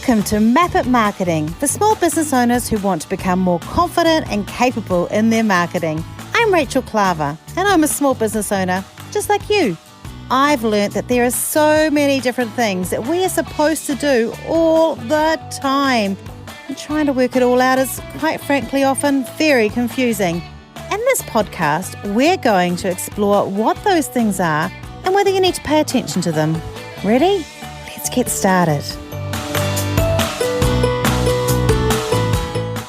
Welcome to Map It Marketing for small business owners who want to become more confident and capable in their marketing. I'm Rachel Klaver and I'm a small business owner just like you. I've learnt that there are so many different things that we are supposed to do all the time. And trying to work it all out is, quite frankly, often very confusing. In this podcast, we're going to explore what those things are and whether you need to pay attention to them. Ready? Let's get started.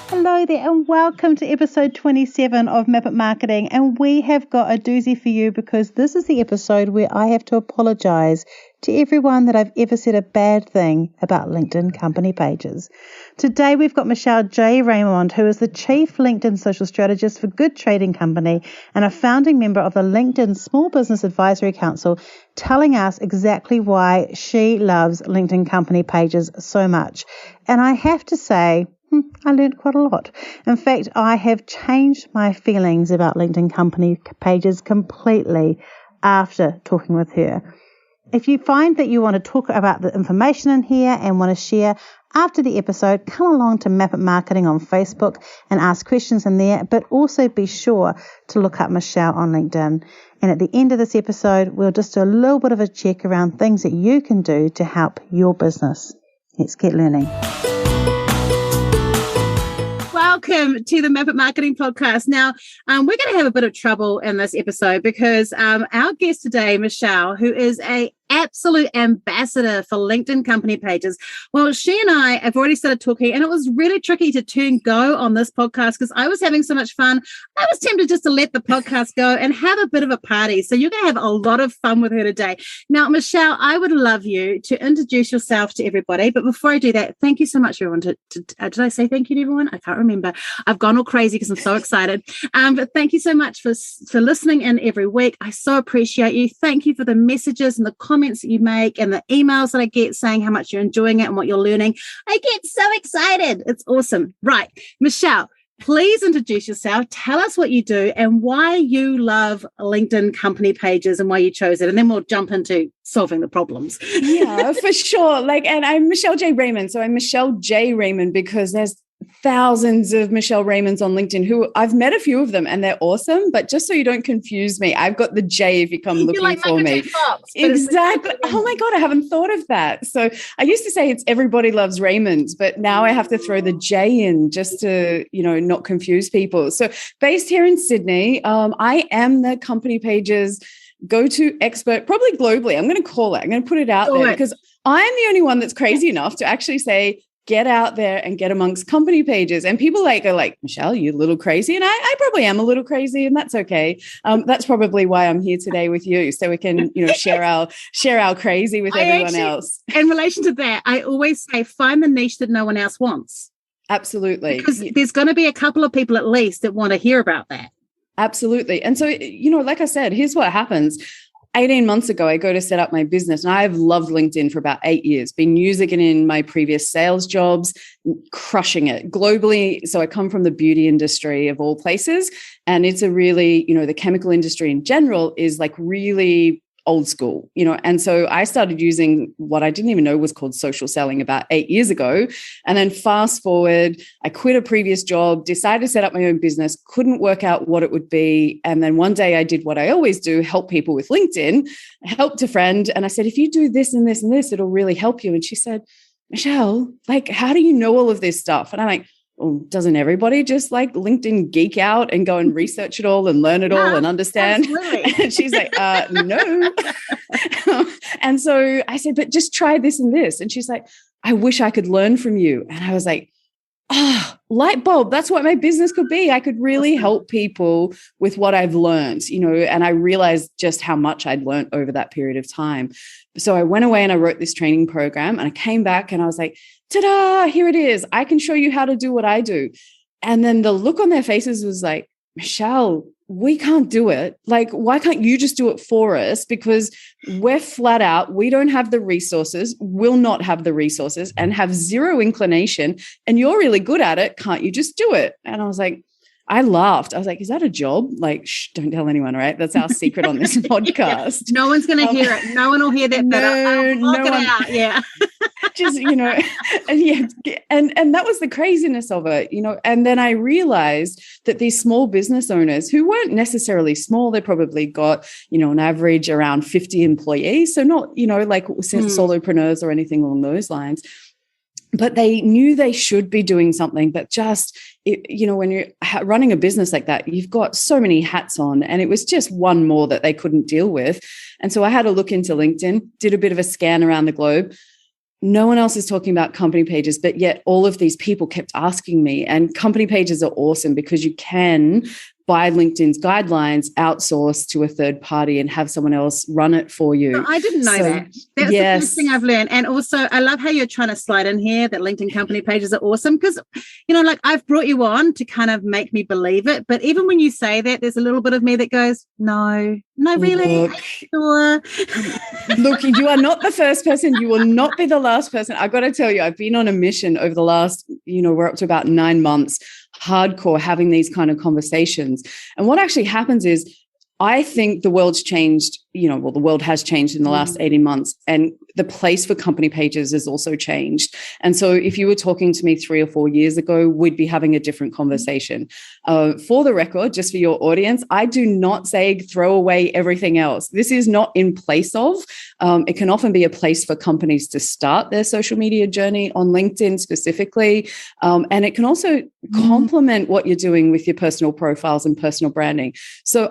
Hello there and welcome to episode 27 of Map It Marketing, and we have got a doozy for you because this is the episode where I have to apologise to everyone that I've ever said a bad thing about LinkedIn company pages. Today we've got Michelle J Raymond, who is the Chief LinkedIn Social Strategist for Good Trading Company and a founding member of the LinkedIn Small Business Advisory Council, telling us exactly why she loves LinkedIn company pages so much. And I have to say, I learned quite a lot. In fact, I have changed my feelings about LinkedIn company pages completely after talking with her. If you find that you want to talk about the information in here and want to share after the episode, come along to Map It Marketing on Facebook and ask questions in there, but also be sure to look up Michelle on LinkedIn. And at the end of this episode, we'll just do a little bit of a check around things that you can do to help your business. Let's get learning. Welcome to the Map It Marketing podcast. Now, we're going to have a bit of trouble in this episode because our guest today, Michelle, who is an absolute ambassador for LinkedIn company pages. Well, she and I have already started talking, and it was really tricky to turn go on this podcast because I was having so much fun. I was tempted just to let the podcast go and have a bit of a party. So you're going to have a lot of fun with her today. Now, Michelle, I would love you to introduce yourself to everybody. But before I do that, thank you so much, everyone. Did I say thank you to everyone? I can't remember. I've gone all crazy because I'm so excited. But thank you so much for listening in every week. I so appreciate you. Thank you for the messages and the comments that you make and the emails that I get saying how much you're enjoying it and what you're learning. I get so excited. It's awesome. Right. Michelle, please introduce yourself. Tell us what you do and why you love LinkedIn company pages and why you chose it. And then we'll jump into solving the problems. Yeah, for sure. And I'm Michelle J Raymond. So I'm Michelle J Raymond because there's thousands of Michelle Raymonds on LinkedIn who I've met a few of them and they're awesome. But just so you don't confuse me, I've got the J if you come looking for me. Fox, exactly. Oh my God, I haven't thought of that. So I used to say it's everybody loves Raymonds, but now I have to throw the J in just to, not confuse people. So based here in Sydney, I am the company pages go-to expert, probably globally. I'm going to put it out there because I'm the only one that's crazy enough to actually say, get out there and get amongst company pages. And people are like, Michelle, you're a little crazy. And I probably am a little crazy, and that's okay. That's probably why I'm here today with you. So we can, share our crazy with everyone else. In relation to that, I always say, find the niche that no one else wants. Absolutely. Because there's going to be a couple of people at least that want to hear about that. Absolutely. And so, like I said, here's what happens. 18 months ago, I go to set up my business, and I've loved LinkedIn for about 8 years, been using it in my previous sales jobs, crushing it globally. So I come from the beauty industry of all places, and it's a really, the chemical industry in general is like really old school, and so I started using what I didn't even know was called social selling about 8 years ago. And then fast forward, I quit a previous job, decided to set up my own business, couldn't work out what it would be. And then one day I did what I always do, help people with LinkedIn, helped a friend. And I said, if you do this and this and this, it'll really help you. And she said, Michelle, how do you know all of this stuff? And I'm like, well, doesn't everybody just like LinkedIn geek out and go and research it all and learn it all and understand? Absolutely. And she's like, no. And so I said, but just try this and this. And she's like, I wish I could learn from you. And I was like, light bulb, that's what my business could be. I could really help people with what I've learned, and I realized just how much I'd learned over that period of time. So I went away and I wrote this training program, and I came back and I was like, ta-da, here it is. I can show you how to do what I do. And then the look on their faces was like, Michelle, we can't do it. Why can't you just do it for us? Because we're flat out. We don't have the resources, will not have the resources, and have zero inclination. And you're really good at it. Can't you just do it? And I was like, I laughed. I was like, is that a job? Shh, don't tell anyone, right? That's our secret on this podcast. No one's going to hear it. No one will hear that. No I'll block one. it out. Yeah. just, and that was the craziness of it, and then I realized that these small business owners who weren't necessarily small, they probably got, an average around 50 employees. So not, like solopreneurs or anything along those lines. But they knew they should be doing something, but just, when you're running a business like that, you've got so many hats on, and it was just one more that they couldn't deal with. And so I had to look into LinkedIn, did a bit of a scan around the globe. No one else is talking about company pages, but yet all of these people kept asking me. And company pages are awesome because you can, by LinkedIn's guidelines, outsource to a third party and have someone else run it for you. No, I didn't know that. That's the first thing I've learned. And also, I love how you're trying to slide in here that LinkedIn company pages are awesome because, I've brought you on to kind of make me believe it. But even when you say that, there's a little bit of me that goes, no, really? Look, look, you are not the first person. You will not be the last person. I've got to tell you, I've been on a mission over the last, we're up to about 9 months, hardcore, having these kind of conversations. And what actually happens is, I think the world's changed, the world has changed in the last 18 months, and the place for company pages has also changed. And so if you were talking to me 3 or 4 years ago, we'd be having a different conversation. For the record, just for your audience, I do not say throw away everything else. This is not in place of. It can often be a place for companies to start their social media journey on LinkedIn specifically. And it can also complement what you're doing with your personal profiles and personal branding. So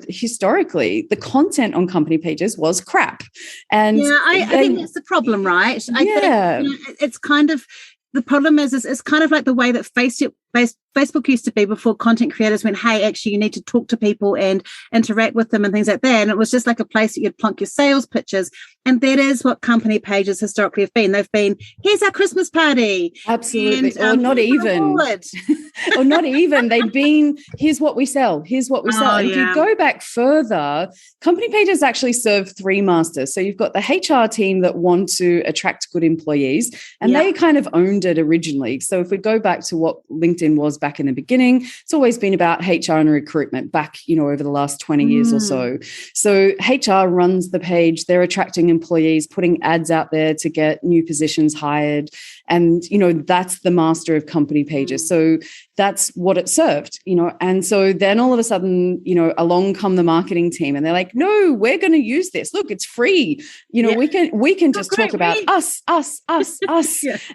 historically, the content on company pages was crap. And I think that's the problem, right? I think it's kind of, the problem is it's kind of like the way that Facebook used to be before content creators went, hey, actually, you need to talk to people and interact with them and things like that. And it was just like a place that you'd plunk your sales pitches. And that is what company pages historically have been. They've been, here's our Christmas party. Absolutely. Or not even. Or not even. They've been, here's what we sell. Here's what we sell. And if you go back further, company pages actually serve 3 masters. So you've got the HR team that want to attract good employees, and they kind of owned it originally. So if we go back to what LinkedIn was back in the beginning, it's always been about HR and recruitment back, over the last 20 years or so. So HR runs the page, they're attracting employees, putting ads out there to get new positions hired. And, that's the master of company pages. So that's what it served, and so then all of a sudden, along come the marketing team and they're like, no, we're going to use this. Look, it's free. We can just talk about us.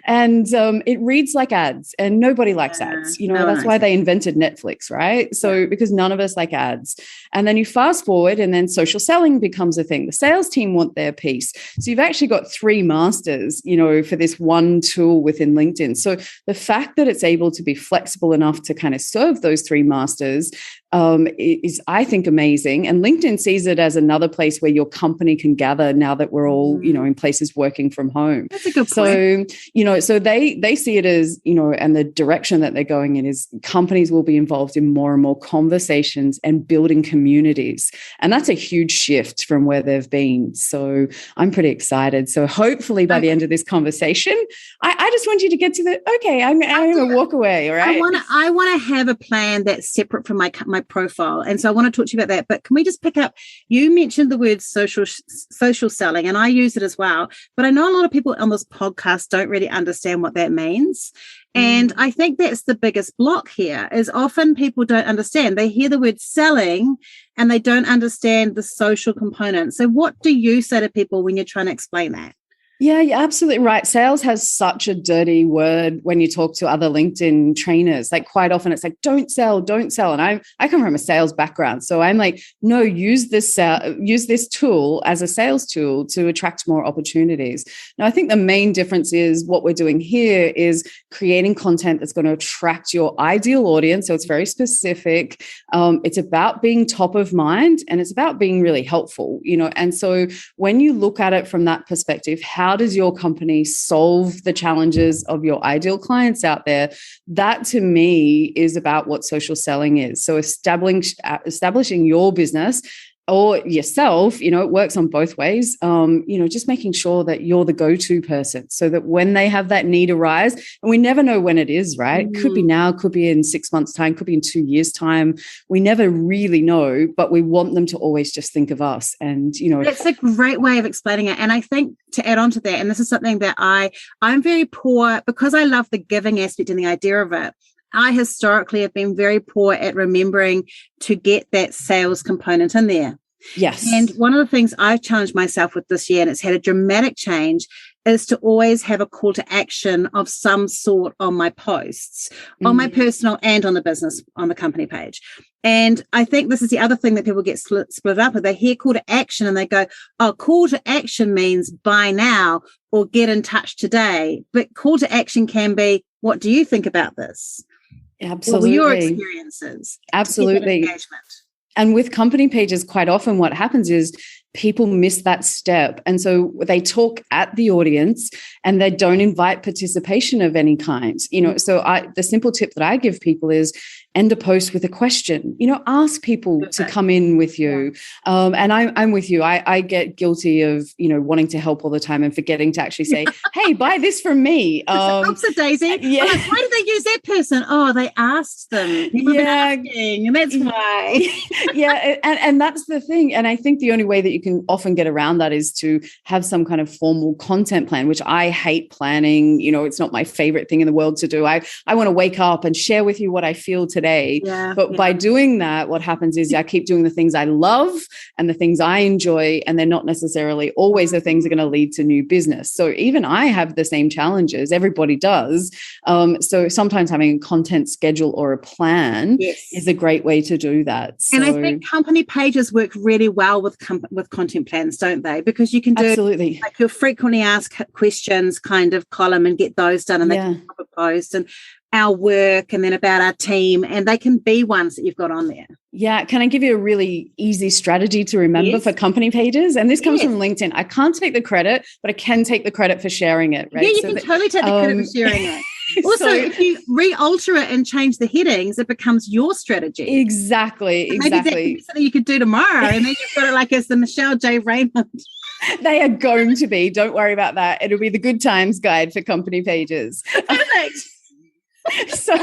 And it reads like ads, and nobody likes ads. That's why they invented Netflix, right? So because none of us like ads. And then you fast forward, and then social selling becomes a thing. The sales team want their piece. So you've actually got 3 masters, for this one tool within LinkedIn. So the fact that it's able to be flexible enough to kind of serve those 3 masters is, I think, amazing. And LinkedIn sees it as another place where your company can gather now that we're all, in places working from home. That's a good point. So, so they see it as, and the direction that they're going in is companies will be involved in more and more conversations and building communities. And that's a huge shift from where they've been. So I'm pretty excited. So hopefully by the end of this conversation, I just want you to get to I'm going to walk away. All right. I want to have a plan that's separate from my profile. And so I want to talk to you about that. But can we just pick up, you mentioned the word social selling, and I use it as well. But I know a lot of people on this podcast don't really understand what that means. And I think that's the biggest block here, is often people don't understand. They hear the word selling and they don't understand the social component. So what do you say to people when you're trying to explain that? Yeah, you're absolutely right. Sales has such a dirty word when you talk to other LinkedIn trainers. Like quite often it's like, don't sell. And I come from a sales background. So I'm like, no, use this tool as a sales tool to attract more opportunities. Now, I think the main difference is what we're doing here is creating content that's going to attract your ideal audience. So it's very specific. It's about being top of mind, and it's about being really helpful, and so when you look at it from that perspective, how does your company solve the challenges of your ideal clients out there? That to me is about what social selling is. So establishing your business or yourself, it works on both ways. Just making sure that you're the go-to person so that when they have that need arise, and we never know when it is, right? It could be now, could be in 6 months' time, could be in 2 years' time. We never really know, but we want them to always just think of us. And, That's a great way of explaining it. And I think to add on to that, and this is something that I'm very poor, because I love the giving aspect and the idea of it. I historically have been very poor at remembering to get that sales component in there. Yes. And one of the things I've challenged myself with this year, and it's had a dramatic change, is to always have a call to action of some sort on my posts, on my personal and on the business, on the company page. And I think this is the other thing that people get split up with. They hear call to action and they go, oh, call to action means buy now or get in touch today. But call to action can be, what do you think about this? Absolutely. What were your experiences? Absolutely. Engagement. And with company pages, quite often what happens is people miss that step. And so they talk at the audience and they don't invite participation of any kind. So the simple tip that I give people is end a post with a question. Ask people to come in with you. Yeah. And I'm with you. I get guilty of, wanting to help all the time and forgetting to actually say, hey, buy this from me. Oops, Daisy. Yeah. Why did they use that person? Oh, they asked them. Yeah. And that's why. Yeah. And that's the thing. And I think the only way that you can often get around that is to have some kind of formal content plan, which I hate planning. It's not my favorite thing in the world to do. I want to wake up and share with you what I feel today. But by doing that, what happens is I keep doing the things I love and the things I enjoy, and they're not necessarily always the things that are going to lead to new business. So even I have the same challenges. Everybody does. So sometimes having a content schedule or a plan is a great way to do that. So, and I think company pages work really well with content plans, don't they? Because you can do absolutely like your frequently asked questions kind of column and get those done, and they can pop a post, and our work, and then about our team, and they can be ones that you've got on there. Yeah. Can I give you a really easy strategy to remember for company pages? And this comes from LinkedIn. I can't take the credit, but I can take the credit for sharing it. Right? Yeah, you can totally take the credit for sharing it. Also, if you re-alter it and change the headings, it becomes your strategy. Exactly. Maybe that could be something you could do tomorrow, and then you've got it like as the Michelle J Raymond. They are going to be. Don't worry about that. It'll be the good times guide for company pages. Perfect. So,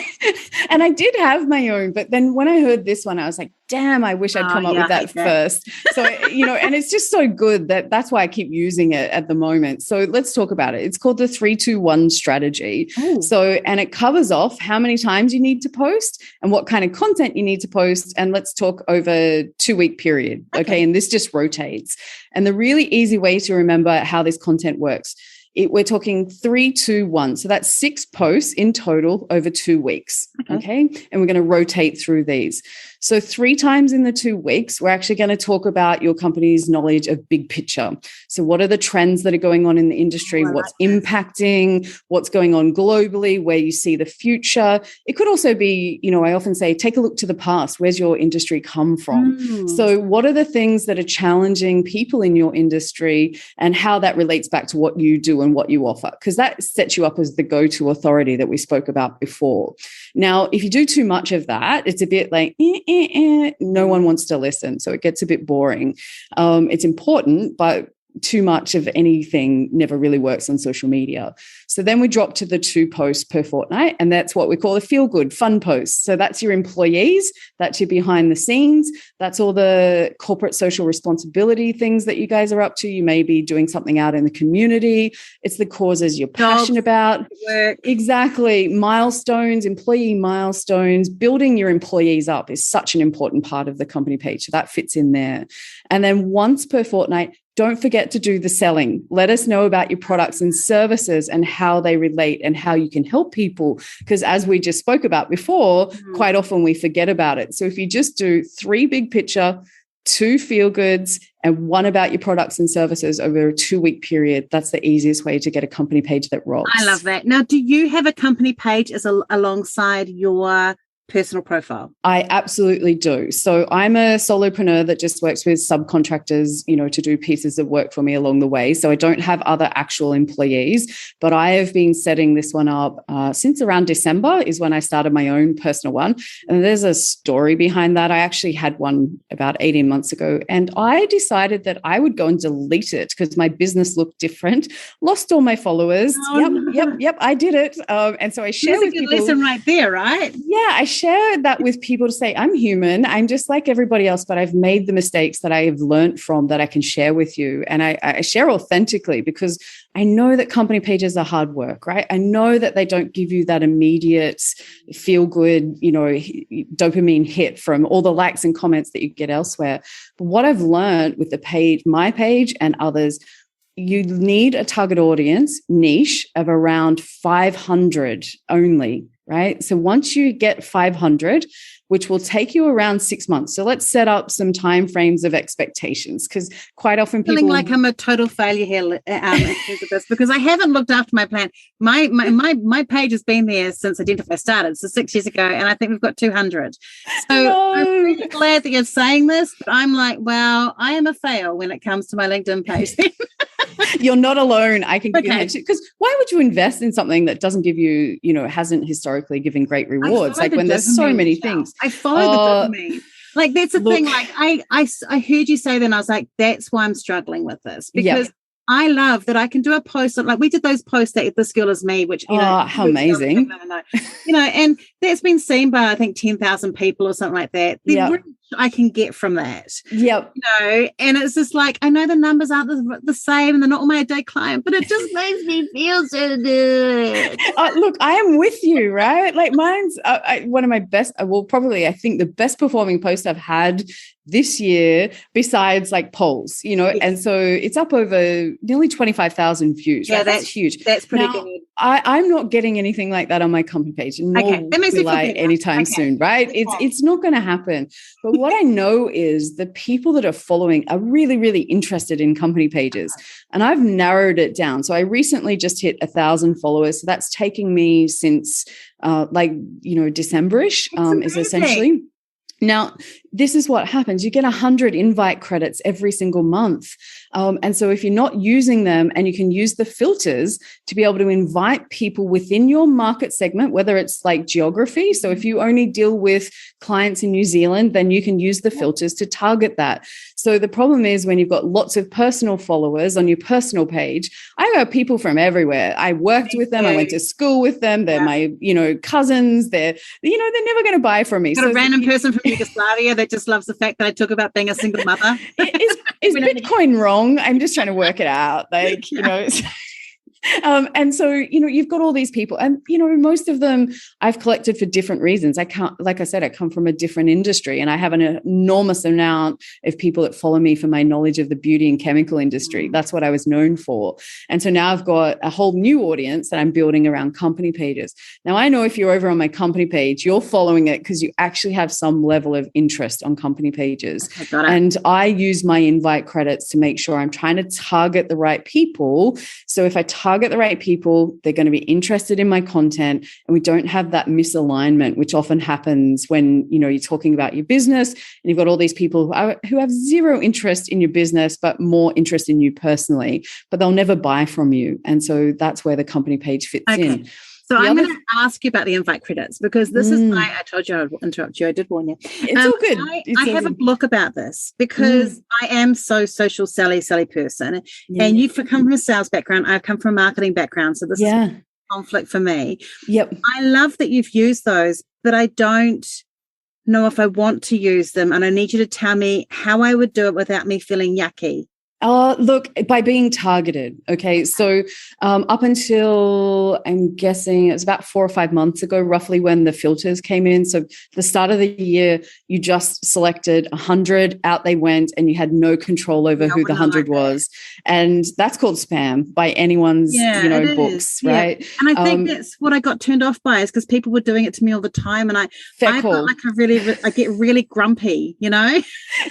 and I did have my own, but then when I heard this one, I was like, damn, I wish I'd come up with that first. So, and it's just so good that's why I keep using it at the moment. So let's talk about it. It's called the 3-2-1 strategy. Ooh. So, and it covers off how many times you need to post and what kind of content you need to post. And let's talk over a 2-week period. Okay. And this just rotates. And the really easy way to remember how this content works, we're talking 3-2-1. So that's 6 posts in total over 2 weeks. Okay. And we're going to rotate through these. So 3 times in the 2 weeks, we're actually going to talk about your company's knowledge of big picture. So what are the trends that are going on in the industry? What's impacting? What's going on globally? Where you see the future? It could also be, I often say, take a look to the past. Where's your industry come from? So what are the things that are challenging people in your industry and how that relates back to what you do and what you offer? Because that sets you up as the go-to authority that we spoke about before. Now, if you do too much of that, it's a bit like, no one wants to listen. So it gets a bit boring. It's important, but too much of anything never really works on social media. So then we drop to the 2 posts per fortnight, and that's what we call a feel-good, fun post. So that's your employees, that's your behind the scenes, that's all the corporate social responsibility things that you guys are up to. You may be doing something out in the community. It's the causes you're passionate about. Work. Exactly. Milestones, employee milestones, building your employees up is such an important part of the company page. So that fits in there. And then once per fortnight, don't forget to do the selling. Let us know about your products and services and how they relate and how you can help people. Because as we just spoke about before, quite often we forget about it. So if you just do 3 big picture, 2 feel goods, and 1 about your products and services over a 2-week period, that's the easiest way to get a company page that rocks. I love that. Now, do you have a company page alongside your personal profile? I absolutely do. So I'm a solopreneur that just works with subcontractors, to do pieces of work for me along the way. So I don't have other actual employees, but I have been setting this one up since around December is when I started my own personal one. And there's a story behind that. I actually had one about 18 months ago, and I decided that I would go and delete it because my business looked different, lost all my followers. Yep, I did it. And so I share with people. That's a good lesson right there, right? Yeah, I share that with people to say, I'm human. I'm just like everybody else, but I've made the mistakes that I have learned from that I can share with you. And I share authentically because I know that company pages are hard work, right? I know that they don't give you that immediate feel good, dopamine hit from all the likes and comments that you get elsewhere. But what I've learned with the page, my page and others, you need a target audience niche of around 500 only, right? So once you get 500, which will take you around 6 months. So let's set up some time frames of expectations, because quite often people feeling like I'm a total failure here in terms of this, because I haven't looked after my plan. My page has been there since Identify started, so 6 years ago, and I think we've got 200. So I'm really glad that you're saying this, but I'm like, wow, I am a fail when it comes to my LinkedIn page. You're not alone. I can give you because why would you invest in something that doesn't give you, hasn't historically given great rewards? Like when there's so many things. I follow the dopamine. Like that's the thing. Like I heard you say that, and I was like, that's why I'm struggling with this, because I love that I can do a post like we did those posts at This Girl Is Me, which how amazing, and that's been seen by I think 10,000 people or something like that. The reach I can get from that, and it's just like I know the numbers aren't the same, and they're not all my day client, but it just makes me feel so good. Look, I am with you, right? Like mine's one of my best. Probably I think the best performing post I've had this year, besides like polls, and so it's up over nearly 25,000 views. Yeah, right? That's huge. That's pretty good. I'm not getting anything like that on my company page, nor will I anytime soon, right? It's not going to happen. But what I know is the people that are following are really, really interested in company pages, and I've narrowed it down. So I recently just hit 1,000 followers. So that's taking me since December-ish is essentially. Now, this is what happens. You get 100 invite credits every single month. And so if you're not using them, and you can use the filters to be able to invite people within your market segment, whether it's like geography. So if you only deal with clients in New Zealand, then you can use the filters to target that. So the problem is when you've got lots of personal followers on your personal page, I got people from everywhere. I worked with them. I went to school with them. They're my, cousins. They're never going to buy from me. Got a random person from Yugoslavia that just loves the fact that I talk about being a single mother. Is Bitcoin wrong? I'm just trying to work it out. And so, you've got all these people, and, most of them I've collected for different reasons. I come from a different industry, and I have an enormous amount of people that follow me for my knowledge of the beauty and chemical industry. That's what I was known for. And so now I've got a whole new audience that I'm building around company pages. Now, I know if you're over on my company page, you're following it because you actually have some level of interest on company pages. And I use my invite credits to make sure I'm trying to target the right people. So if I target the right people, they're going to be interested in my content, and we don't have that misalignment, which often happens when you're talking about your business and you've got all these people who have zero interest in your business but more interest in you personally, but they'll never buy from you. And so that's where the company page fits in. So I'm going to ask you about the invite credits, because this is I told you I would interrupt you. I did warn you. It's all good. I have a block about this because I am so social selly person. And you've come from a sales background. I've come from a marketing background. So this is a conflict for me. Yep. I love that you've used those, but I don't know if I want to use them. And I need you to tell me how I would do it without me feeling yucky. Look, by being targeted. Okay. So up until I'm guessing it was about 4 or 5 months ago, roughly, when the filters came in. So the start of the year, you just selected 100, out they went, and you had no control over who the 100 was. And that's called spam by anyone's books, right? And I think that's what I got turned off by, is because people were doing it to me all the time, and I felt like I get really grumpy,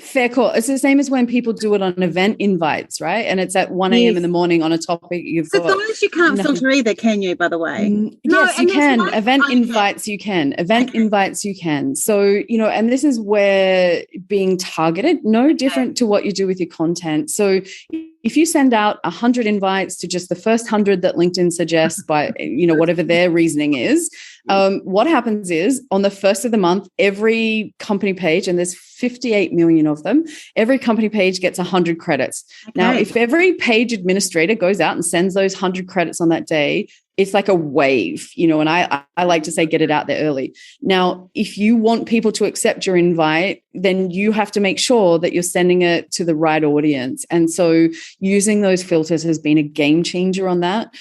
Fair call. It's the same as when people do it on event invites, right? And it's at 1 a.m. in the morning on a topic you've got. So those you can't filter either, can you, by the way? Yes, you can. Event invites you can. Invites you can. So, and this is where being targeted, no different to what you do with your content. So if you send out 100 invites to just the first 100 that LinkedIn suggests by, whatever their reasoning is, what happens is on the first of the month, every company page, and there's 58 million of them, every company page gets 100 credits. Okay. Now, if every page administrator goes out and sends those 100 credits on that day, it's like a wave, and I like to say, get it out there early. Now, if you want people to accept your invite, then you have to make sure that you're sending it to the right audience. And so using those filters has been a game changer on that.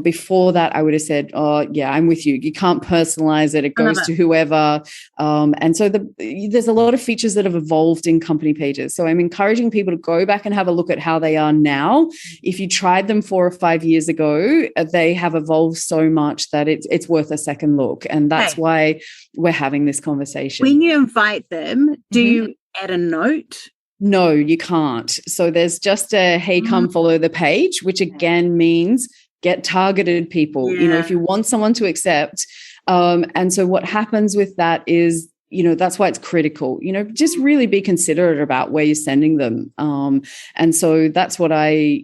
Before that, I would have said, oh, yeah, I'm with you. You can't personalize it. It goes to whoever. And so there's a lot of features that have evolved in company pages. So I'm encouraging people to go back and have a look at how they are now. If you tried them 4 or 5 years ago, they have evolved so much that it's worth a second look. And that's why we're having this conversation. When you invite them, do you add a note? No, you can't. So there's just a, hey, come follow the page, which again means get targeted people. If you want someone to accept. And so what happens with that is, that's why it's critical, just really be considerate about where you're sending them. And so that's what I,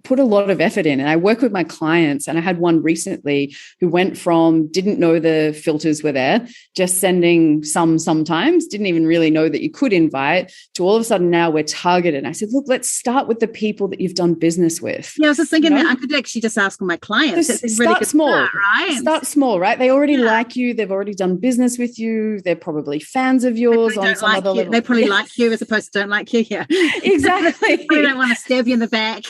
put a lot of effort in. And I work with my clients, and I had one recently who went from didn't know the filters were there, just sending sometimes, didn't even really know that you could invite, to all of a sudden now we're targeted. And I said, look, let's start with the people that you've done business with. Yeah, I was just thinking that I could actually just ask my clients. Start small, right? Start small, right? They already like you. They've already done business with you. They're probably fans of yours on some other level. They probably like you as opposed to don't like you. Yeah, exactly. They don't want to stab you in the back.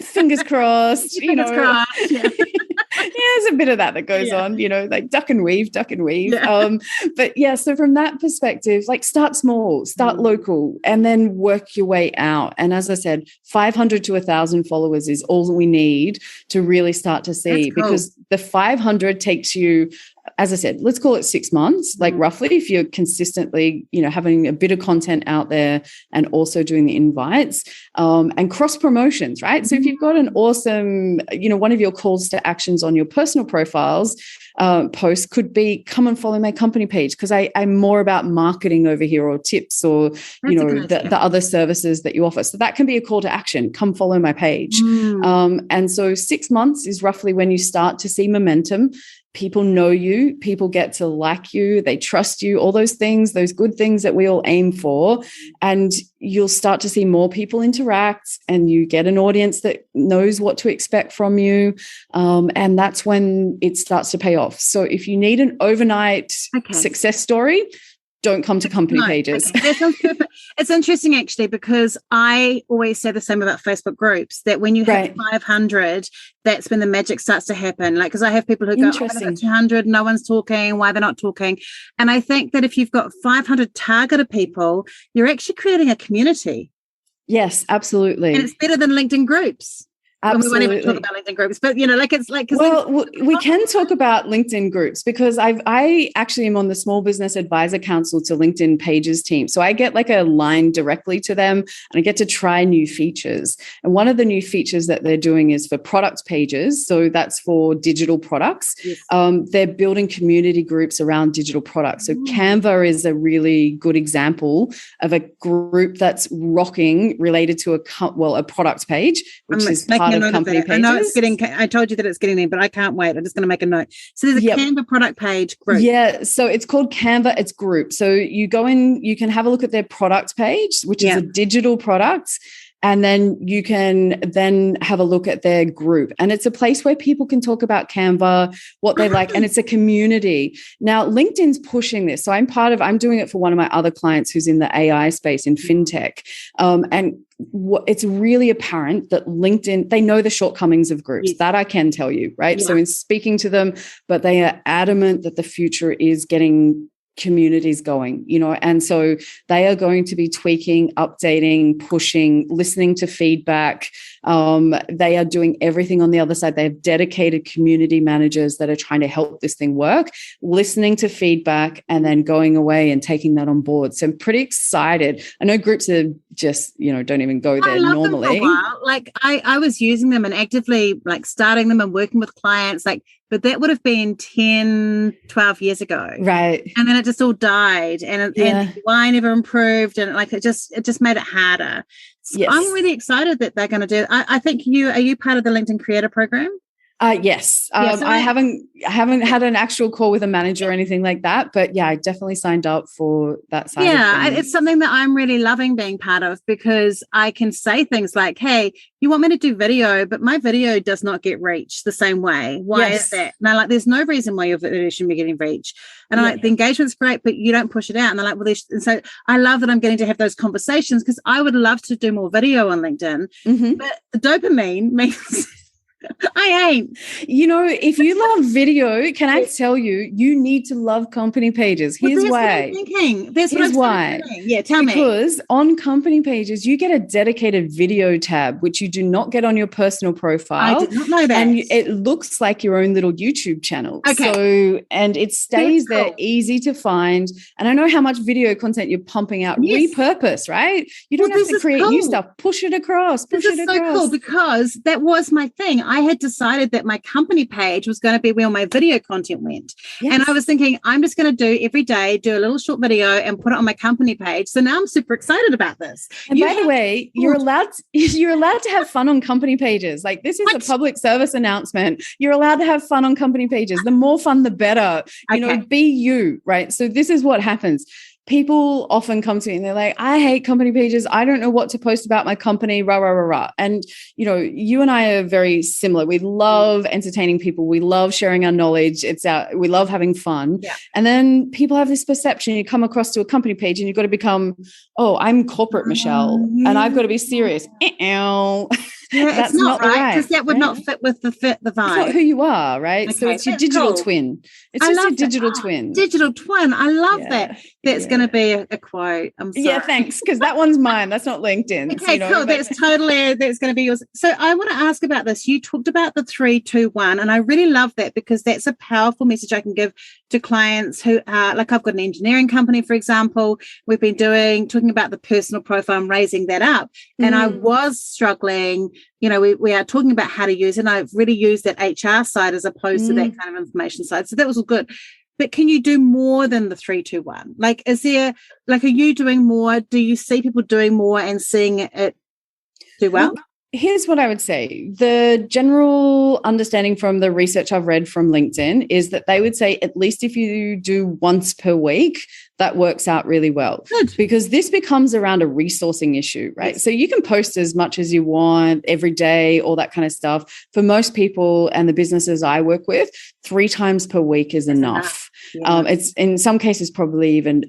Fingers crossed. Fingers crossed. Yeah. There's a bit of that goes on, like duck and weave. Yeah. But yeah, so from that perspective, like start small, start local, and then work your way out. And as I said, 500 to 1,000 followers is all we need to really start to see, because the 500 takes you, as I said, let's call it 6 months, like roughly, if you're consistently, having a bit of content out there and also doing the invites and cross promotions, right? So if you've got an awesome, one of your calls to actions on your personal profiles, post could be, come and follow my company page, because I'm more about marketing over here, or tips, or, the other services that you offer. So that can be a call to action, come follow my page. And so 6 months is roughly when you start to see momentum. People know you, people get to like you, they trust you, all those things, those good things that we all aim for. And you'll start to see more people interact, and you get an audience that knows what to expect from you. And that's when it starts to pay off. So if you need an overnight success story, don't come to company pages. Okay. That sounds perfect. It's interesting, actually, because I always say the same about Facebook groups, that when you hit 500, that's when the magic starts to happen. Like, because I have people who go, oh, 200, no one's talking, why they're not talking. And I think that if you've got 500 targeted people, you're actually creating a community. Yes, absolutely. And it's better than LinkedIn groups. Absolutely. We won't even talk about LinkedIn groups, but we can talk about LinkedIn groups, because I actually am on the Small Business Advisor Council to LinkedIn Pages team. So I get like a line directly to them, and I get to try new features. And one of the new features that they're doing is for product pages. So that's for digital products. Yes. They're building community groups around digital products. So Canva is a really good example of a group that's rocking related to a product page, which is part of company pages. I know it's I told you that it's getting there, but I can't wait. I'm just going to make a note. So there's a Canva product page group. Yeah. So it's called Canva. It's group. So you go in, you can have a look at their product page, which is a digital product. And then you can then have a look at their group. And it's a place where people can talk about Canva, what they like, and it's a community. Now, LinkedIn's pushing this. So I'm doing it for one of my other clients who's in the AI space in fintech. And it's really apparent that LinkedIn, they know the shortcomings of groups. Yes. That I can tell you, right? Yeah. So in speaking to them, but they are adamant that the future is getting communities going, and so they are going to be tweaking, updating, pushing, listening to feedback. They are doing everything on the other side. They have dedicated community managers that are trying to help this thing work, listening to feedback, and then going away and taking that on board. So I'm pretty excited. I know groups are just, don't even go there normally. Them for a while. Like I was using them and actively like starting them and working with clients, but that would have been 10, 12 years ago. Right. And then it just all died and why never improved. And like, it just made it harder. So yes. I'm really excited that they're going to do it. I think are you part of the LinkedIn Creator Program? Yes. So I haven't had an actual call with a manager or anything like that, but I definitely signed up for that side. Yeah, it's something that I'm really loving being part of, because I can say things like, hey, you want me to do video, but my video does not get reach the same way. Why is that? And I'm like, there's no reason why your video shouldn't be getting reach. And I'm like, the engagement's great, but you don't push it out. And they're like, well, and so I love that I'm getting to have those conversations, because I would love to do more video on LinkedIn, but the dopamine means I ain't. If you love video, can I tell you, you need to love company pages. Here's why. That's why. Yeah, tell me. Because on company pages, you get a dedicated video tab, which you do not get on your personal profile. I did not know that. And it looks like your own little YouTube channel. Okay. So, and it stays there, easy to find. And I know how much video content you're pumping out. Yes. Repurpose, right? You don't have to create new stuff. Push it across. This is so cool, because that was my thing. I had decided that my company page was going to be where my video content went. Yes. And I was thinking, I'm just going to do every day, do a little short video and put it on my company page. So now I'm super excited about this. And by the way, you're allowed to have fun on company pages. Like, this is a public service announcement. You're allowed to have fun on company pages. The more fun, the better. Be you, right? So this is what happens. People often come to me and they're like, I hate company pages. I don't know what to post about my company, rah, rah, rah, rah. And, you and I are very similar. We love entertaining people. We love sharing our knowledge. We love having fun. Yeah. And then people have this perception. You come across to a company page and you've got to become, I'm corporate Michelle, and I've got to be serious. That's not right, because that would not fit with the vibe. It's not who you are, right? Okay, so it's your digital twin. It's just your digital twin. Digital twin. I love that. That's going to be a quote. I'm sorry. Yeah, thanks, because that one's mine. That's not LinkedIn. Okay, cool. That's going to be yours. So I want to ask about this. You talked about the 3-2-1, and I really love that, because that's a powerful message I can give to clients who are, like, I've got an engineering company, for example. We've been talking about the personal profile and raising that up. And I was struggling. We are talking about how to use it, and I've really used that HR side as opposed to that kind of information side. So that was all good. But can you do more than the 3-2-1? Like, are you doing more? Do you see people doing more and seeing it do well? Here's what I would say. The general understanding from the research I've read from LinkedIn is that they would say, at least if you do once per week, that works out really well. Good. Because this becomes around a resourcing issue, right? Yes. So you can post as much as you want every day, all that kind of stuff. For most people and the businesses I work with, 3 times per week is enough. Yeah. It's in some cases probably even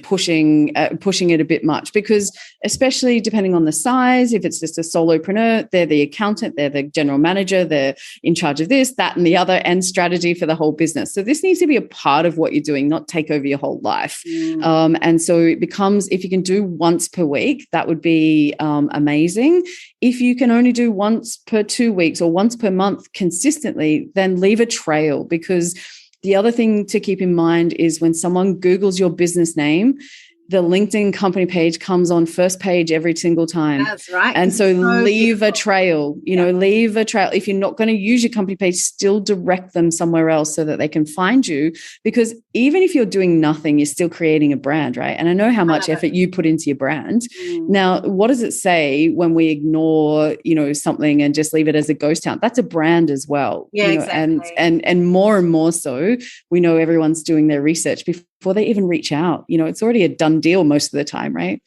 pushing it a bit much, because especially depending on the size, if it's just a solopreneur, they're the accountant, they're the general manager, they're in charge of this, that, and the other, and strategy for the whole business. So this needs to be a part of what you're doing, not take over your whole life. And so it becomes, if you can do once per week, that would be amazing. If you can only do once per 2 weeks or once per month consistently, then leave a trail, because the other thing to keep in mind is when someone Googles your business name, the LinkedIn company page comes on first page every single time. That's right. And so leave a trail, leave a trail. If you're not going to use your company page, still direct them somewhere else so that they can find you, because even if you're doing nothing, you're still creating a brand, right? And I know how much effort you put into your brand. Now, what does it say when we ignore, something and just leave it as a ghost town? That's a brand as well. Yeah, exactly. And more so, we know everyone's doing their research before they even reach out. It's already a done deal most of the time, right?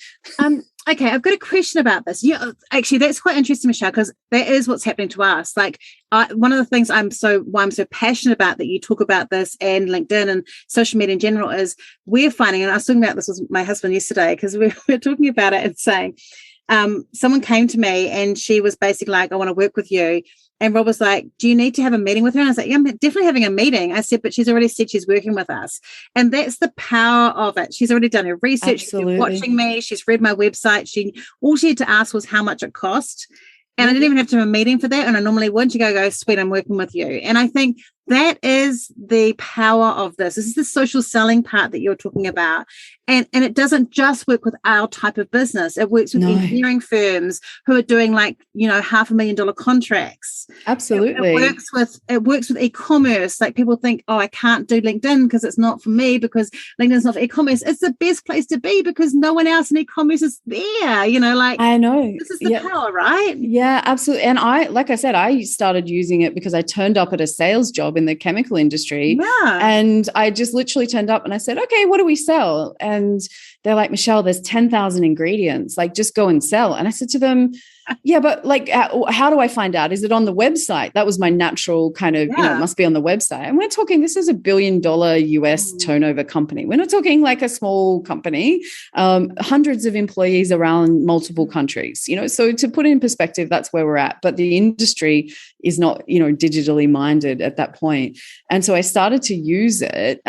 Okay, I've got a question about this. Yeah, actually, that's quite interesting, Michelle, because that is what's happening to us. Like, one of the things why I'm so passionate about that you talk about this, and LinkedIn and social media in general, is we're finding, and I was talking about this with my husband yesterday, because we were talking about it and saying, someone came to me and she was basically like, I want to work with you. And Rob was like, do you need to have a meeting with her? And I was like, yeah, I'm definitely having a meeting. I said, but she's already said she's working with us. And that's the power of it. She's already done her research. Absolutely. She's been watching me. She's read my website. All she had to ask was how much it cost. And I didn't even have to have a meeting for that. And I normally would. You go, sweet, I'm working with you. And I think that is the power of this. This is the social selling part that you're talking about. And it doesn't just work with our type of business. It works with engineering firms who are doing $500,000 contracts. Absolutely. It works with e-commerce. Like people think, I can't do LinkedIn because it's not for me, because LinkedIn's not for e-commerce. It's the best place to be because no one else in e-commerce is there. I know. This is the power, right? Yeah, absolutely. And I started using it because I turned up at a sales job in the chemical industry. Yeah. And I just literally turned up and I said, okay, what do we sell? And they're like, Michelle, there's 10,000 ingredients, just go and sell. And I said to them, yeah, but how do I find out? Is it on the website? That was my natural kind of, it must be on the website. And we're talking, this is $1 billion US turnover company. We're not talking like a small company, hundreds of employees around multiple countries, so to put it in perspective, that's where we're at. But the industry is not, digitally minded at that point. And so I started to use it,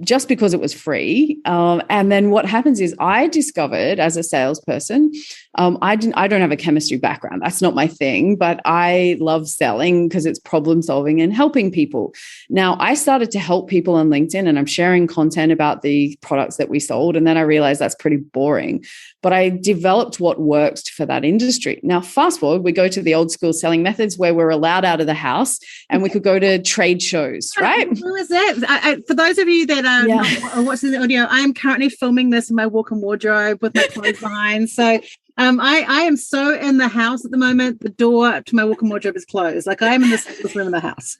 just because it was free. And then what happens is I discovered as a salesperson, I don't have a chemistry background. That's not my thing, but I love selling because it's problem solving and helping people. Now I started to help people on LinkedIn and I'm sharing content about the products that we sold. And then I realized that's pretty boring, but I developed what worked for that industry. Now, fast forward, we go to the old school selling methods where we're allowed out of the house and we could go to trade shows, right? Who is that? For those of you that are watching the audio, I'm currently filming this in my walk-in wardrobe with my clothes behind. So I am so in the house at the moment. The door to my walk-in wardrobe is closed. I am in the safest room in the house.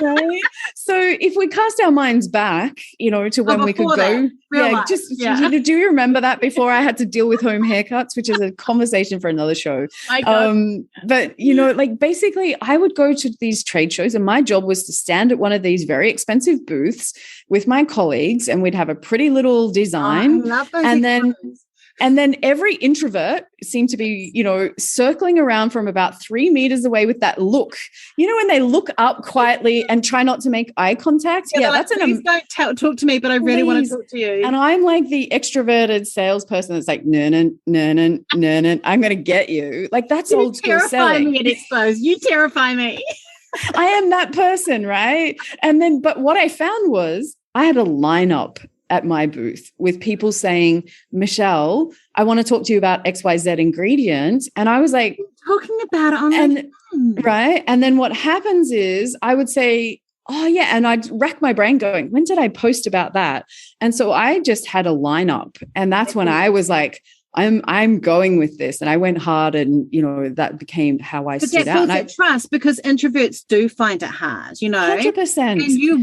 Right. So if we cast our minds back, to when we could go, do you remember that before I had to deal with home haircuts, which is a conversation for another show. But basically I would go to these trade shows and my job was to stand at one of these very expensive booths with my colleagues and we'd have a pretty little design. I love those And then every introvert seemed to be, circling around from about 3 meters away with that look, when they look up quietly and try not to make eye contact. Yeah, that's please don't talk to me, but I really want to talk to you. And I'm like the extroverted salesperson that's like, no, I'm going to get you. That's old school selling. You terrify me at expos. You terrify me. I am that person, right? And then, but what I found was I had a lineup at my booth with people saying, Michelle, I want to talk to you about XYZ ingredients. And I was like, talking about it on right. And then what happens is I would say, oh yeah. And I'd rack my brain going, when did I post about that? And so I just had a lineup. And that's when I was like, I'm going with this. And I went hard and, that became how I stood out. But that trust because introverts do find it hard, 100%. And you're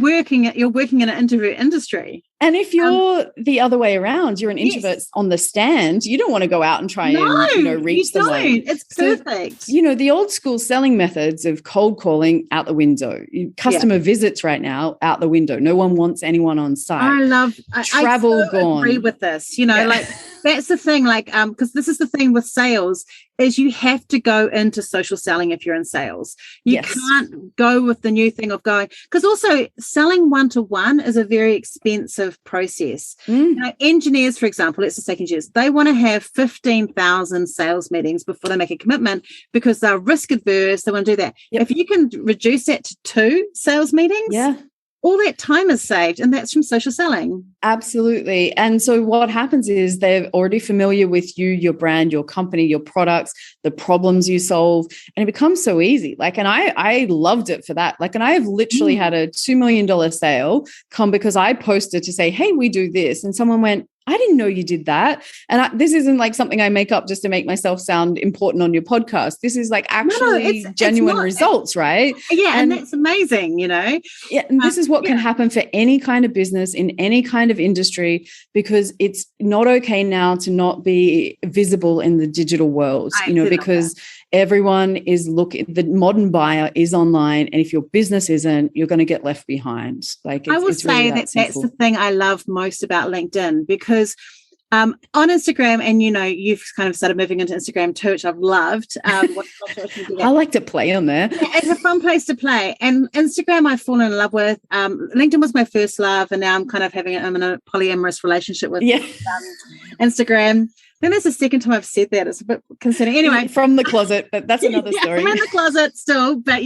working in an introvert industry. And if you're the other way around, you're an introvert on the stand, you don't want to go out and try and reach them. It's perfect. So, the old school selling methods of cold calling out the window, customer visits right now out the window. No one wants anyone on site. I agree with this. That's the thing. Because this is the thing with sales. Is you have to go into social selling if you're in sales. You can't go with the new thing of going, because also selling one-to-one is a very expensive process. Engineers, for example, let's just take engineers, they want to have 15,000 sales meetings before they make a commitment because they're risk adverse. They want to do that. If you can reduce that to 2 sales meetings, all that time is saved, and that's from social selling. Absolutely. And so what happens is they're already familiar with you, your brand, your company, your products, the problems you solve, and it becomes so easy. And I loved it for that. And I have literally had a $2 million sale come because I posted to say, hey, we do this. And someone went, I didn't know you did that. And this isn't something I make up just to make myself sound important on your podcast. This is actually genuine results, right? Yeah. And that's amazing, Yeah. And this is what can happen for any kind of business in any kind of industry, because it's not okay now to not be visible in the digital world, because everyone is the modern buyer is online. And if your business isn't, you're going to get left behind. I will say that's the thing I love most about LinkedIn, because On Instagram, and you've kind of started moving into Instagram too, which I've loved. I like to play on there. Yeah, it's a fun place to play. And Instagram I've fallen in love with. LinkedIn was my first love, and now I'm kind of I'm in a polyamorous relationship with Instagram. I think that's the second time I've said that. It's a bit concerning. Anyway, from the closet, but that's another story. I'm in the closet still, but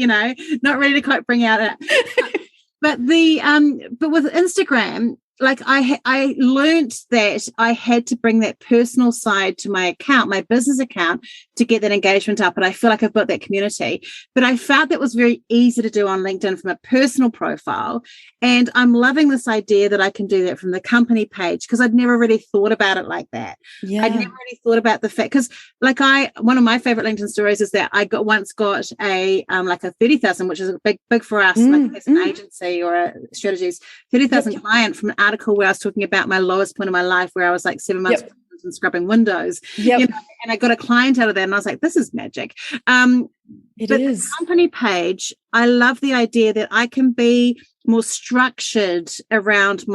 not ready to quite bring out it. But with Instagram, like I learned that I had to bring that personal side to my account, my business account, to get that engagement up. And I feel like I've built that community. But I felt that was very easy to do on LinkedIn from a personal profile. And I'm loving this idea that I can do that from the company page, because I'd never really thought about it like that. Yeah. I'd never really thought about the fact, because one of my favorite LinkedIn stories is that I once got a like a 30,000, which is a big for us, like as an agency or a strategies, 30,000 client, from an article where I was talking about my lowest point of my life, where I was like 7 months and scrubbing windows. And I got a client out of that, and I was like, this is magic. It but is. The company page, I love the idea that I can be more structured around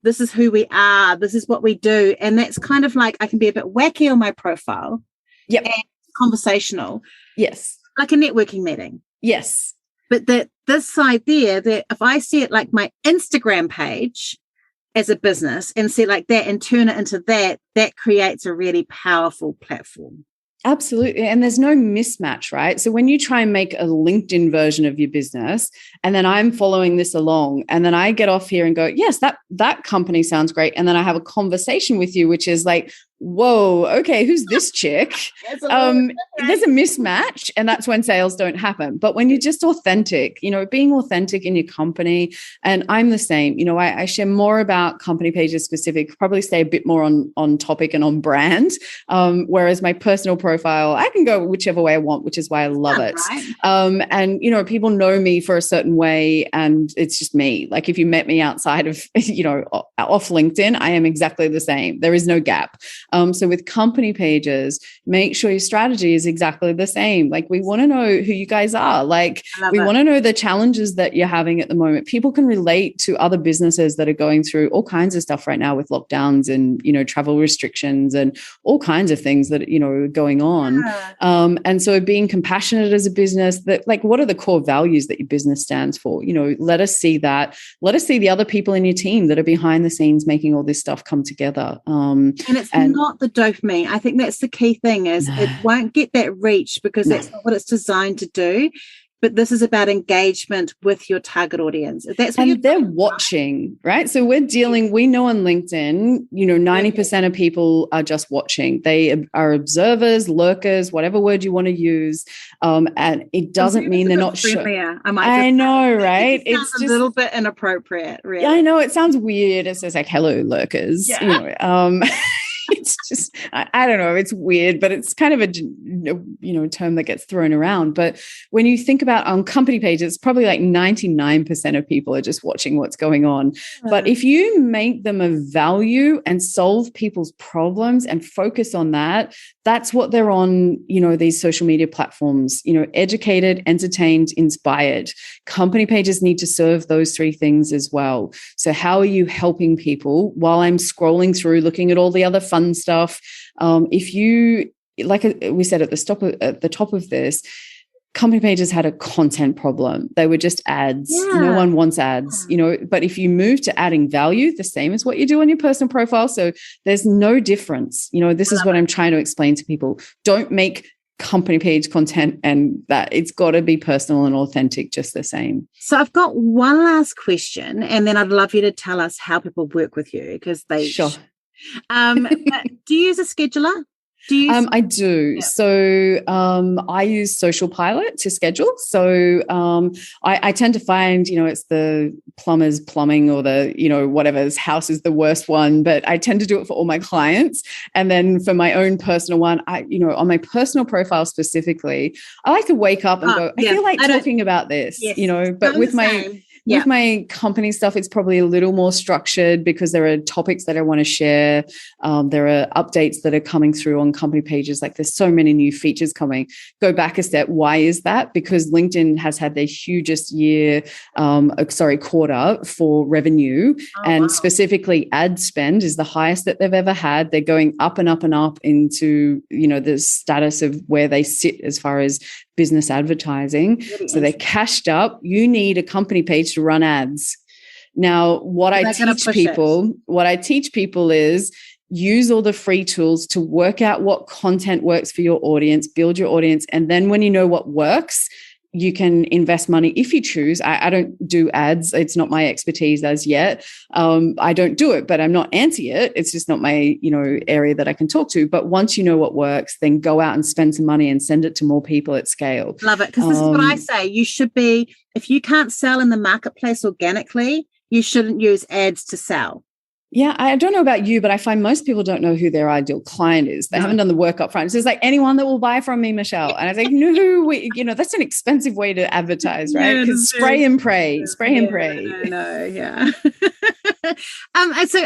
this is who we are, this is what we do. And that's kind of like, I can be a bit wacky on my profile. Yep. And conversational. Yes. Like a networking meeting. Yes. But this side there, that if I see it like my Instagram page as a business and see it like that and turn it into that creates a really powerful platform. Absolutely. And there's no mismatch, right? So when you try and make a LinkedIn version of your business, and then I'm following this along, and then I get off here and go, yes, that company sounds great. And then I have a conversation with you, which is like, whoa, okay, who's this chick? There's a mismatch, and that's when sales don't happen. But when you're just authentic, being authentic in your company, and I'm the same, I share more about company pages specific, probably stay a bit more on topic and on brand, whereas my personal profile, I can go whichever way I want, which is why I love it. Right. And, people know me for a certain way, and it's just me. Like if you met me outside of, off LinkedIn, I am exactly the same. There is no gap. So with company pages, make sure your strategy is exactly the same. Like we want to know who you guys are. Like we want to know the challenges that you're having at the moment. People can relate to other businesses that are going through all kinds of stuff right now with lockdowns and, travel restrictions and all kinds of things that, are going on. Yeah. And so being compassionate as a business, that like, what are the core values that your business stands for? Let us see that. Let us see the other people in your team that are behind the scenes making all this stuff come together. And it's not the dopamine. I think that's the key thing is it won't get that reach because that's not what it's designed to do. But this is about engagement with your target audience. That's what they're watching, right? So we know on LinkedIn, 90% of people are just watching. They are observers, lurkers, whatever word you want to use. And it doesn't mean they're not sure. I know, right? It's just a little bit inappropriate, really. I know it sounds weird. It's just like, hello, lurkers. Yeah. It's just, I don't know, it's weird, but it's kind of a term that gets thrown around. But when you think about on company pages, it's probably like 99% of people are just watching what's going on. But if you make them of value and solve people's problems and focus on that, that's what they're on, these social media platforms, educated, entertained, inspired. Company pages need to serve those three things as well. So how are you helping people while I'm scrolling through, looking at all the other fun stuff? If you, like we said at the top of this, company pages had a content problem. They were just ads. Yeah. No one wants ads, but if you move to adding value, the same as what you do on your personal profile. So there's no difference. This is what I'm trying to explain to people. Don't make company page content and that it's got to be personal and authentic just the same. So I've got one last question, and then I'd love you to tell us how people work with you, because they sure. Do you use a scheduler? I do. Yeah. So I use Social Pilot to schedule. So I tend to find, it's the plumber's plumbing or the, whatever's house is the worst one, but I tend to do it for all my clients. And then for my own personal one, on my personal profile specifically, I like to wake up and go, I feel like talking about this, but with my With my company stuff, it's probably a little more structured because there are topics that I want to share. There are updates that are coming through on company pages. Like there's so many new features coming. Go back a step. Why is that? Because LinkedIn has had their hugest quarter for revenue, and specifically ad spend is the highest that they've ever had. They're going up and up and up into, the status of where they sit as far as business advertising. So they're cashed up. You need a company page to run ads. Now, what I teach people is use all the free tools to work out what content works for your audience, build your audience, and then when you know what works, you can invest money if you choose. I don't do ads. It's not my expertise as yet. I don't do it, but I'm not anti it. It's just not my, area that I can talk to. But once you know what works, then go out and spend some money and send it to more people at scale. Love it. Because this is what I say. You should be, if you can't sell in the marketplace organically, you shouldn't use ads to sell. Yeah, I don't know about you, but I find most people don't know who their ideal client is. They haven't done the work up front. So it's like anyone that will buy from me, Michelle. And I think, no, that's an expensive way to advertise, right? Because spray and pray. Yeah. And so,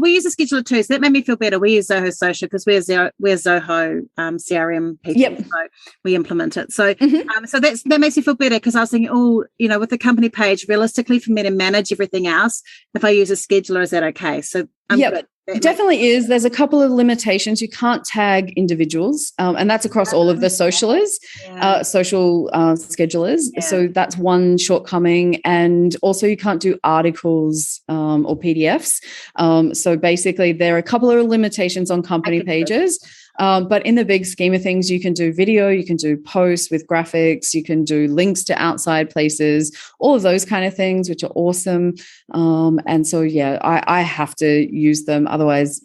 we use a scheduler too. So that made me feel better. We use Zoho Social because we're Zoho CRM people. Yep. So we implement it. So, so that makes me feel better because I was thinking, with the company page, realistically for me to manage everything else, if I use a scheduler, is that okay? So good. It definitely is. There's a couple of limitations. You can't tag individuals, and that's across all of the social schedulers. Yeah. So that's one shortcoming. And also you can't do articles or PDFs. So basically there are a couple of limitations on company pages. But in the big scheme of things, you can do video, you can do posts with graphics, you can do links to outside places, all of those kind of things, which are awesome. And so, I have to use them. Otherwise,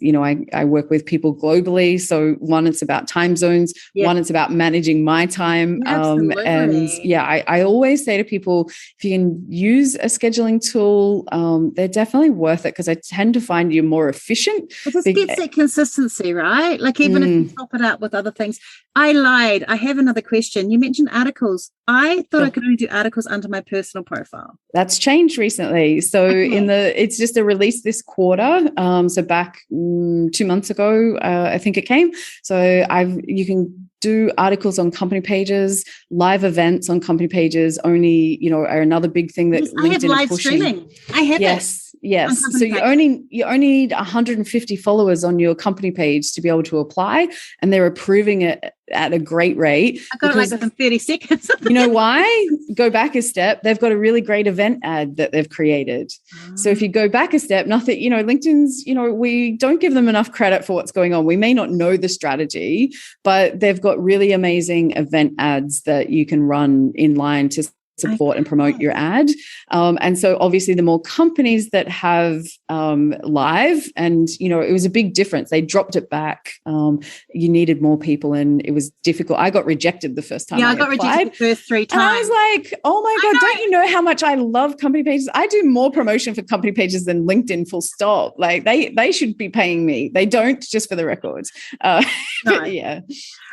I work with people globally. So one, it's about time zones. Yeah. One, it's about managing my time. Absolutely. I always say to people, if you can use a scheduling tool, they're definitely worth it because I tend to find you more efficient. It just gets that consistency, right? Like even if top it up with other things. I lied. I have another question. You mentioned articles. I thought I could only do articles under my personal profile. That's changed recently. So it's just a release this quarter. So back 2 months ago, I think it came. So you can do articles on company pages, live events on company pages only, are another big thing that LinkedIn I have live pushing. Streaming. I have it. Yes. So you only need 150 followers on your company page to be able to apply, and they're approving it at a great rate. I got it like within 30 seconds. You know why? Go back a step. They've got a really great event ad that they've created. So if you go back a step, nothing, LinkedIn's, we don't give them enough credit for what's going on. We may not know the strategy, but they've got really amazing event ads that you can run in line to support and promote your ad. And so obviously the more companies that have live, and, it was a big difference. They dropped it back. You needed more people and it was difficult. I got rejected the first time. Yeah, I got rejected the first 3 times. And I was like, oh my God, don't you know how much I love company pages? I do more promotion for company pages than LinkedIn, full stop. Like they should be paying me. They don't, just for the records. No.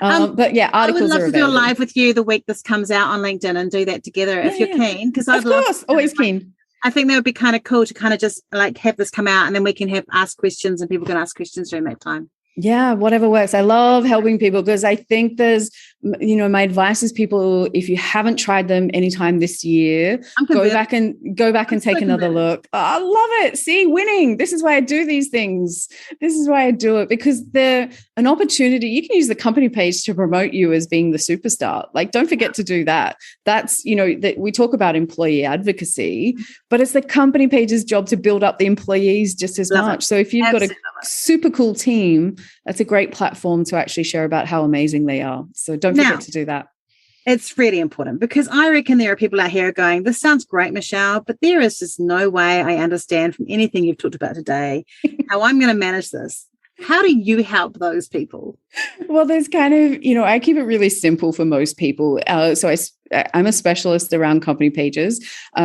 But articles I would love to do a live with you the week this comes out on LinkedIn and do that together if you're keen. Because Of course, always keen. I think that would be kind of cool to kind of just like have this come out and then we can ask questions and people can ask questions during that time. Yeah, whatever works. I love helping people because I think there's, my advice is people, if you haven't tried them anytime this year, go back and take another look. Oh, I love it. See, winning. This is why I do these things. This is why I do it, because they're an opportunity. You can use the company page to promote you as being the superstar. Like, don't forget to do that. That's, that we talk about employee advocacy, but it's the company page's job to build up the employees just as much. So if you've got a super cool team, that's a great platform to actually share about how amazing they are. So don't forget to do that. It's really important because I reckon there are people out here going, this sounds great, Michelle, but there is just no way I understand from anything you've talked about today how I'm going to manage this. How do you help those people? Well, there's kind of, I keep it really simple for most people. I'm a specialist around company pages.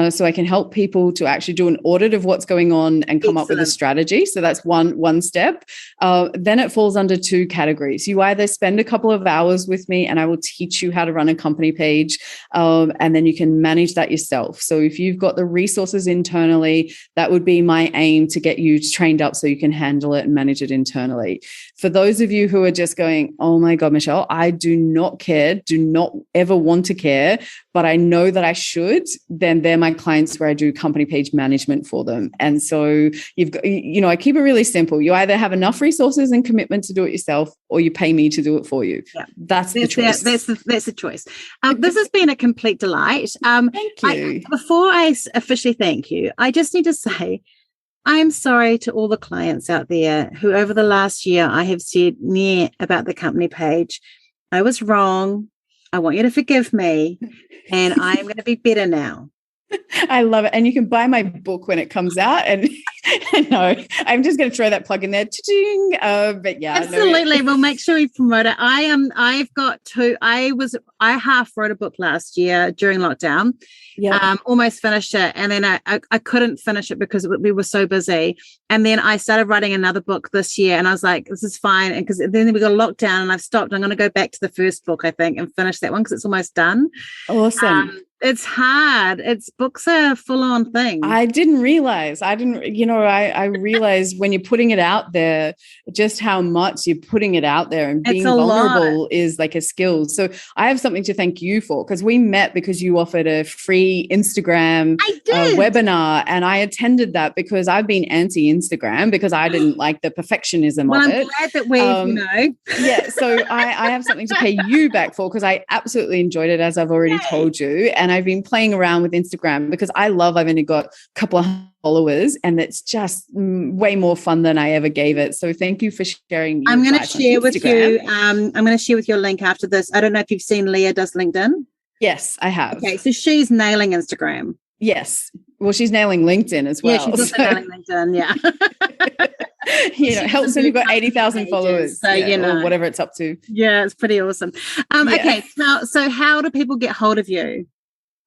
So I can help people to actually do an audit of what's going on and come up with a strategy. So that's one step. Then it falls under two categories. You either spend a couple of hours with me and I will teach you how to run a company page. And then you can manage that yourself. So if you've got the resources internally, that would be my aim, to get you trained up so you can handle it and manage it internally. For those of you who are just going, oh my God, Michelle, I do not care, do not ever want to care, but I know that I should, then they're my clients where I do company page management for them. And so you've got, I keep it really simple. You either have enough resources and commitment to do it yourself, or you pay me to do it for you. Yeah. That's the choice. That's the choice. This has been a complete delight. Thank you. Before I officially thank you, I just need to say, I'm sorry to all the clients out there who over the last year I have said about the company page. I was wrong. I want you to forgive me, and I am going to be better now. I love it. And you can buy my book when it comes out. And no, I'm just going to throw that plug in there. But yeah. Absolutely. We'll make sure we promote it. I half wrote a book last year during lockdown. Yeah. Almost finished it. And then I couldn't finish it because we were so busy. And then I started writing another book this year, and I was like, this is fine. And because then we got locked down and I've stopped. I'm going to go back to the first book, I think, and finish that one because it's almost done. Awesome. It's hard. Books are full on thing. I didn't realize. I realized when you're putting it out there, just how much you're putting it out there, and being vulnerable is like a skill. So I have something to thank you for, because we met because you offered a free Instagram webinar, and I attended that because I've been anti-Instagram because I didn't like the perfectionism of it. I'm glad that we've, Yeah. So I have something to pay you back for, because I absolutely enjoyed it, as I've already told you. And I've been playing around with Instagram because I've only got a couple of followers, and it's just way more fun than I ever gave it. So thank you for sharing. I'm going to share with you. I'm going to share with your link after this. I don't know if you've seen Leah does LinkedIn. Yes, I have. Okay, so she's nailing Instagram. Yes. Well, she's nailing LinkedIn as well. Yeah, she's also nailing LinkedIn. Yeah. Helps when you've got 80,000 followers, so or whatever it's up to. Yeah, it's pretty awesome. Okay, so how do people get hold of you?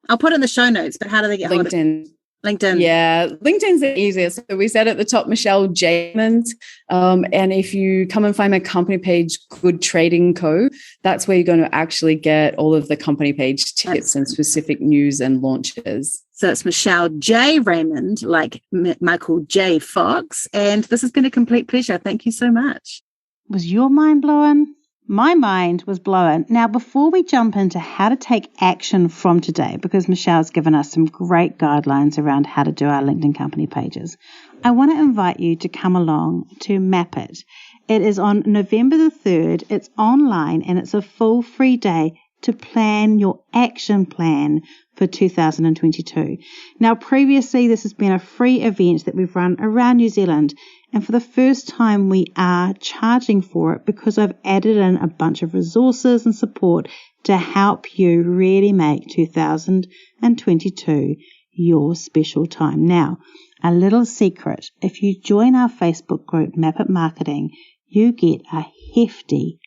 I'll put it in the show notes, but how do they get hold of you? LinkedIn. Yeah, LinkedIn's the easiest. So we said at the top, Michelle J Raymond. And if you come and find my company page, Good Trading Co., that's where you're going to actually get all of the company page tips and specific news and launches. So it's Michelle J Raymond, like Michael J Fox. And this has been a complete pleasure. Thank you so much. Was your mind blown? My mind was blown. Now, before we jump into how to take action from today, because Michelle's given us some great guidelines around how to do our LinkedIn company pages, I want to invite you to come along to Map It. It is on November the 3rd. It's online, and it's a full free day to plan your action plan for 2022. Now, previously, this has been a free event that we've run around New Zealand, and for the first time, we are charging for it because I've added in a bunch of resources and support to help you really make 2022 your special time. Now, a little secret, if you join our Facebook group, Map It Marketing, you get a hefty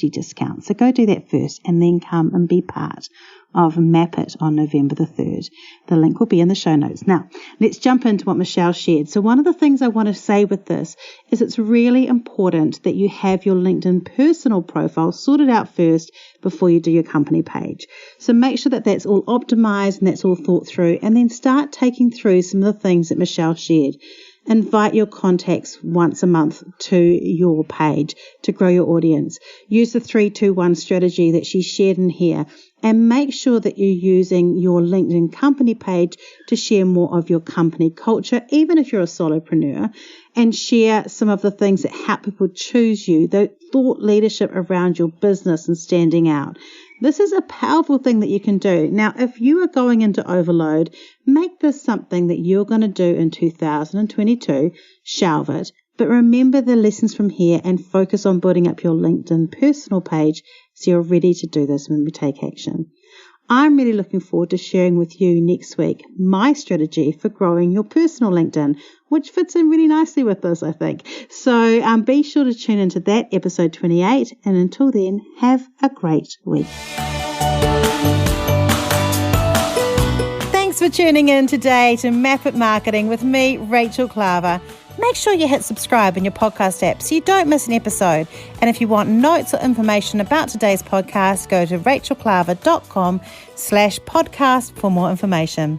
discount. So go do that first and then come and be part of Map It on November the 3rd. The link will be in the show notes. Now, let's jump into what Michelle shared. So one of the things I want to say with this is it's really important that you have your LinkedIn personal profile sorted out first before you do your company page. So make sure that that's all optimized and that's all thought through, and then start taking through some of the things that Michelle shared. Invite your contacts once a month to your page to grow your audience. Use the 3-2-1 strategy that she shared in here, and make sure that you're using your LinkedIn company page to share more of your company culture, even if you're a solopreneur, and share some of the things that help people choose you, the thought leadership around your business and standing out. This is a powerful thing that you can do. Now, if you are going into overload, make this something that you're going to do in 2022, shelve it, but remember the lessons from here and focus on building up your LinkedIn personal page so you're ready to do this when we take action. I'm really looking forward to sharing with you next week my strategy for growing your personal LinkedIn, which fits in really nicely with this, I think. So be sure to tune into that episode 28. And until then, have a great week. Thanks for tuning in today to Map It Marketing with me, Rachel Klaver. Make sure you hit subscribe in your podcast app so you don't miss an episode. And if you want notes or information about today's podcast, go to rachelklaver.com/podcast for more information.